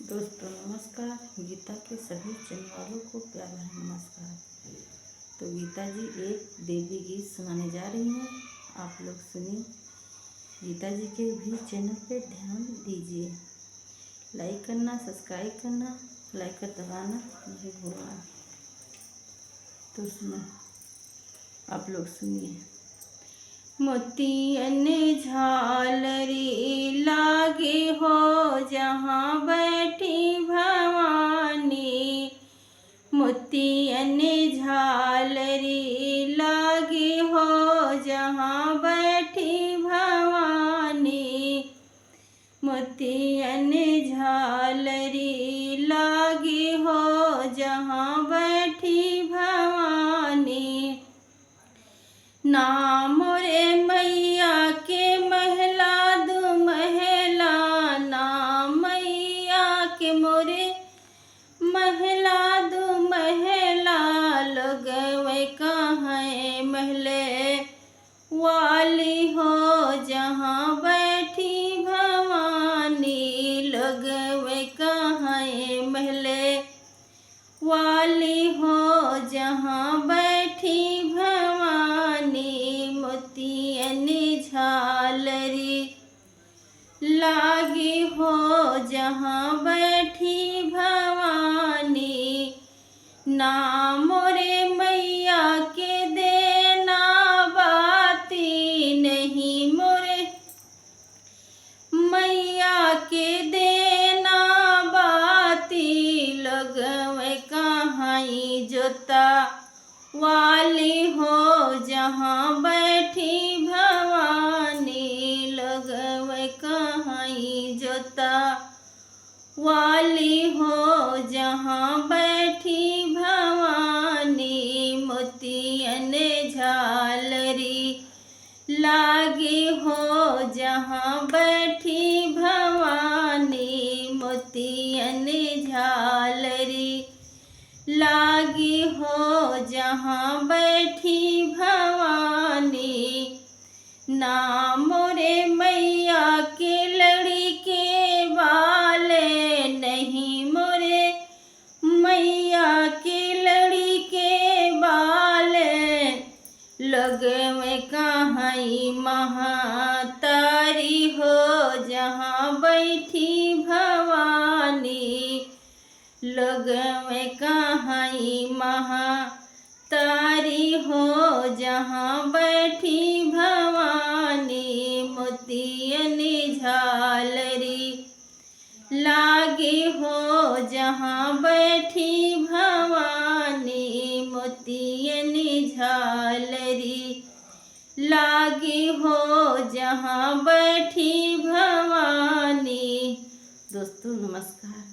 दोस्तों नमस्कार। गीता के सभी चैनल वालों को प्यार भरा नमस्कार। तो गीता जी एक देवी गीत सुनाने जा रही हैं, आप लोग सुनिए। गीता जी के भी चैनल पे ध्यान दीजिए, लाइक करना, सब्सक्राइब करना, लाइक कर दबाना नहीं भूलना। तो सुनो, आप लोग सुनिए। मोतियन झालरी लागे हो जहाँ बैठी भवानी, मोतियन झालरी लागे हो जहाँ बैठी भवानी, मोतियन झालरी लागे हो जहाँ बैठी भवानी। नाम रे मैया के महला दो महला, नाम मैया के मोरे महला दो महला, लगवे कहाँ महले वाली हो जहाँ बैठी भवानी, लगवे कहाँ महले वाली हो जहाँ बैठी भवानी, मोतियन झालरी लागी हो जहाँ बैठी भवानी। नाम रे मैया के देना बाती, नहीं मोरे मैया के देना बाती, लगवे कहाँ जोता वाली हो जहाँ बैठी भवानी, लगवे कहाँ जोता वाली हो जहाँ बैठी भवानी, मोतियन झालरी लागी हो जहाँ बैठी भवानी, मोतियन झालरी लागी हो जहाँ बैठी भवानी। नाम रे मैया के लड़ी के बाले, नहीं मोरे मैया के लड़ी के बाले, लगवे कहाँ महातारी हो जहाँ बैठी भवानी, लगवे कहाँ महातारी हो जहाँ बैठी भवानी, मोतियन झालरी लागी हो जहाँ बैठी भवानी, मोतियन झालरी लागी हो जहाँ बैठी भवानी। दोस्तों नमस्कार।